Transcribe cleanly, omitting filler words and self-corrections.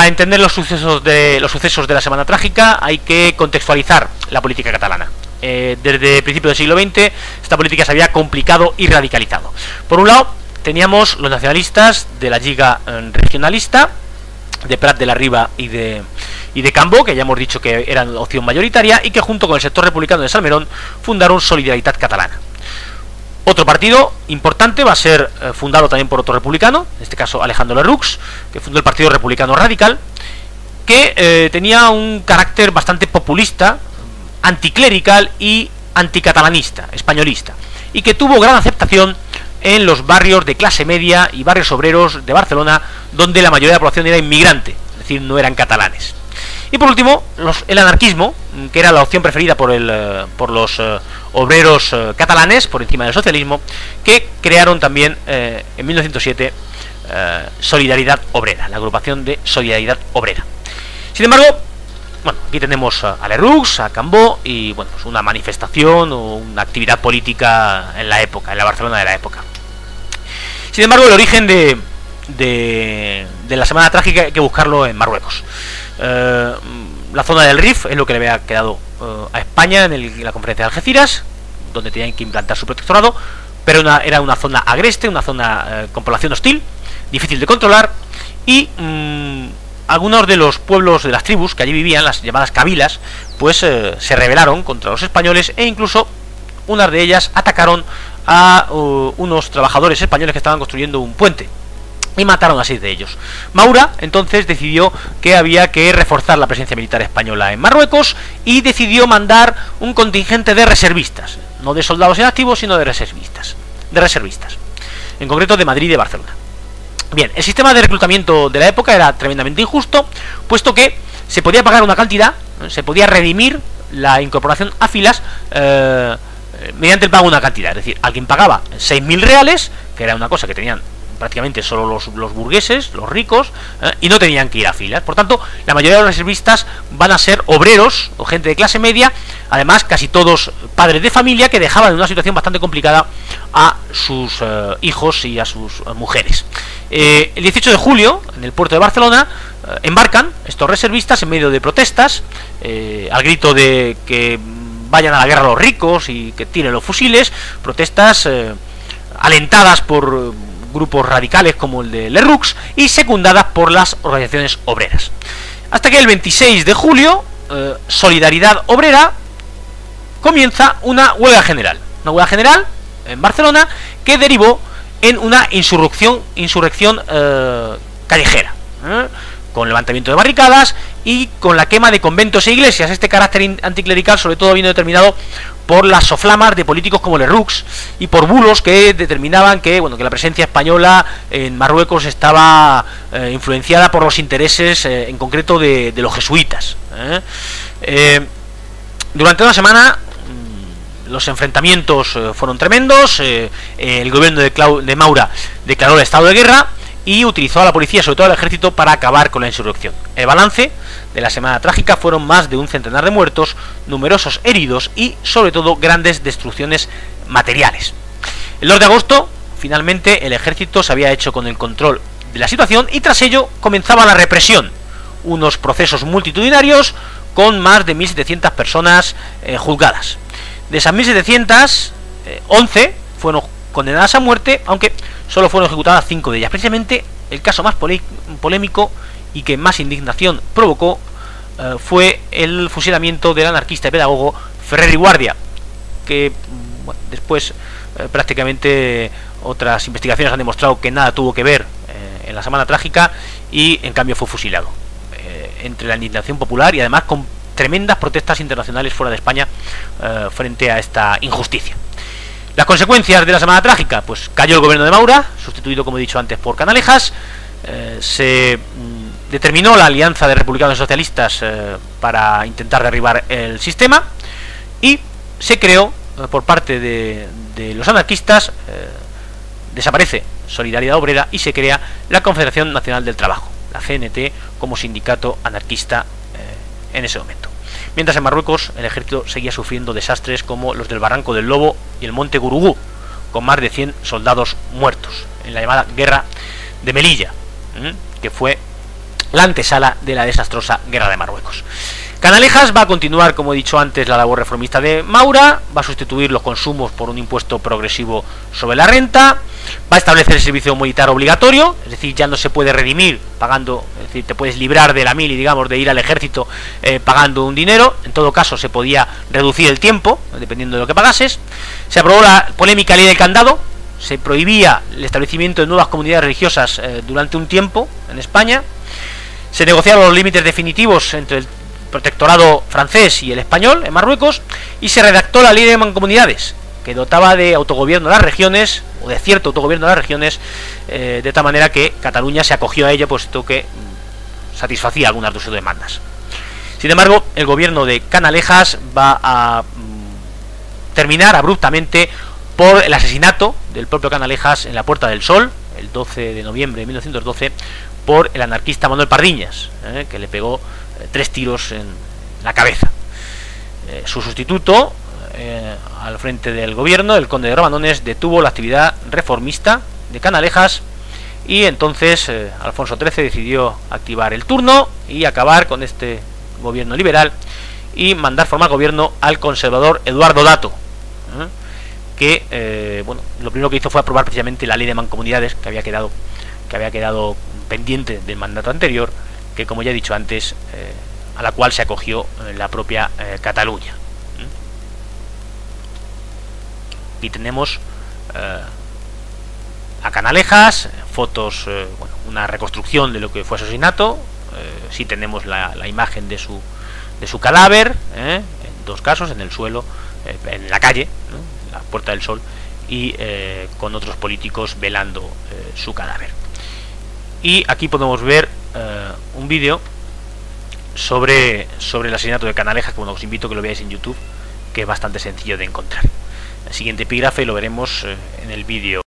Para entender los sucesos de la Semana Trágica hay que contextualizar la política catalana. Desde el principio del siglo XX esta política se había complicado y radicalizado. Por un lado teníamos los nacionalistas de la Lliga Regionalista, de Prat de la Riba y de Cambó, que ya hemos dicho que eran opción mayoritaria, y que junto con el sector republicano de Salmerón fundaron Solidaritat Catalana. Otro partido importante va a ser fundado también por otro republicano, en este caso Alejandro Lerroux, que fundó el Partido Republicano Radical, que tenía un carácter bastante populista, anticlerical y anticatalanista, españolista, y que tuvo gran aceptación en los barrios de clase media y barrios obreros de Barcelona, donde la mayoría de la población era inmigrante, es decir, no eran catalanes. Y por último, el anarquismo, que era la opción preferida por los obreros catalanes, por encima del socialismo, que crearon también en 1907 Solidaridad Obrera, la agrupación de Solidaridad Obrera. Sin embargo, bueno, aquí tenemos a Lerroux, a Cambó y bueno, pues una manifestación o una actividad política en la época, en la Barcelona de la época. Sin embargo, el origen de la Semana Trágica hay que buscarlo en Marruecos. La zona del Rif es lo que le había quedado a España en la conferencia de Algeciras, donde tenían que implantar su protectorado, pero era una zona agreste, una zona con población hostil, difícil de controlar, y algunos de los pueblos de las tribus que allí vivían, las llamadas cabilas, pues se rebelaron contra los españoles, e incluso unas de ellas atacaron a unos trabajadores españoles que estaban construyendo un puente y mataron a 6 de ellos. Maura entonces decidió que había que reforzar la presencia militar española en Marruecos y decidió mandar un contingente de reservistas, no de soldados en activo, sino de reservistas, en concreto de Madrid y de Barcelona. Bien, el sistema de reclutamiento de la época era tremendamente injusto, puesto que se podía pagar una cantidad, se podía redimir la incorporación a filas mediante el pago de una cantidad, es decir, alguien pagaba 6.000 reales, que era una cosa que tenían prácticamente solo los burgueses, los ricos, y no tenían que ir a filas. Por tanto, la mayoría de los reservistas van a ser obreros o gente de clase media, además casi todos padres de familia que dejaban en una situación bastante complicada a sus hijos y a sus mujeres. El 18 de julio, en el puerto de Barcelona, embarcan estos reservistas en medio de protestas, al grito de que vayan a la guerra los ricos y que tiren los fusiles, protestas alentadas por grupos radicales como el de Lerroux y secundadas por las organizaciones obreras. Hasta que el 26 de julio, Solidaridad Obrera comienza una huelga general en Barcelona, que derivó en una insurrección callejera, con levantamiento de barricadas y con la quema de conventos e iglesias. Este carácter anticlerical sobre todo vino determinado por las soflamas de políticos como Lerroux y por bulos que determinaban que la presencia española en Marruecos estaba influenciada por los intereses en concreto de los jesuitas. Durante una semana los enfrentamientos fueron tremendos. El gobierno de Maura declaró el estado de guerra y utilizó a la policía, sobre todo al ejército, para acabar con la insurrección. El balance de la Semana Trágica fueron más de un centenar de muertos, numerosos heridos y, sobre todo, grandes destrucciones materiales. El 2 de agosto, finalmente, el ejército se había hecho con el control de la situación y tras ello comenzaba la represión. Unos procesos multitudinarios con más de 1.700 personas juzgadas. De esas 1.700, 11 fueron condenadas a muerte, aunque solo fueron ejecutadas 5 de ellas. Precisamente el caso más polémico y que más indignación provocó fue el fusilamiento del anarquista y pedagogo Ferrer y Guardia, que después prácticamente otras investigaciones han demostrado que nada tuvo que ver en la Semana Trágica y en cambio fue fusilado entre la indignación popular y además con tremendas protestas internacionales fuera de España frente a esta injusticia. Las consecuencias de la Semana Trágica, pues cayó el gobierno de Maura, sustituido, como he dicho antes, por Canalejas. Se determinó la alianza de republicanos y socialistas para intentar derribar el sistema y se creó por parte de los anarquistas, desaparece Solidaridad Obrera y se crea la Confederación Nacional del Trabajo, la CNT, como sindicato anarquista en ese momento. Mientras en Marruecos el ejército seguía sufriendo desastres como los del Barranco del Lobo y el Monte Gurugú, con más de 100 soldados muertos en la llamada Guerra de Melilla, que fue la antesala de la desastrosa guerra de Marruecos. Canalejas va a continuar, como he dicho antes, la labor reformista de Maura, va a sustituir los consumos por un impuesto progresivo sobre la renta, va a establecer el servicio militar obligatorio, es decir, ya no se puede redimir pagando, es decir, te puedes librar de la mili, digamos, de ir al ejército pagando un dinero, en todo caso se podía reducir el tiempo, dependiendo de lo que pagases. Se aprobó la polémica ley del candado, se prohibía el establecimiento de nuevas comunidades religiosas durante un tiempo en España, se negociaron los límites definitivos entre el protectorado francés y el español en Marruecos, y se redactó la ley de mancomunidades, que dotaba de autogobierno a las regiones, o de cierto autogobierno a las regiones, de tal manera que Cataluña se acogió a ello, puesto que satisfacía algunas de sus demandas. Sin embargo, el gobierno de Canalejas va a terminar abruptamente por el asesinato del propio Canalejas en la Puerta del Sol, el 12 de noviembre de 1912, por el anarquista Manuel Pardiñas, que le pegó 3 tiros en la cabeza. Su sustituto al frente del gobierno, el conde de Romanones, detuvo la actividad reformista de Canalejas, y entonces Alfonso XIII decidió activar el turno y acabar con este gobierno liberal y mandar formar gobierno al conservador Eduardo Dato, que bueno, lo primero que hizo fue aprobar precisamente la ley de mancomunidades que había quedado pendiente del mandato anterior, que, como ya he dicho antes, a la cual se acogió la propia Cataluña. Aquí tenemos a Canalejas, fotos, bueno, una reconstrucción de lo que fue su asesinato. Sí tenemos la imagen de su cadáver, en 2 casos, en el suelo, en la calle, en la Puerta del Sol, y con otros políticos velando su cadáver. Y aquí podemos ver un vídeo sobre el asesinato de Canalejas, que bueno, os invito a que lo veáis en YouTube, que es bastante sencillo de encontrar. El siguiente epígrafe lo veremos en el vídeo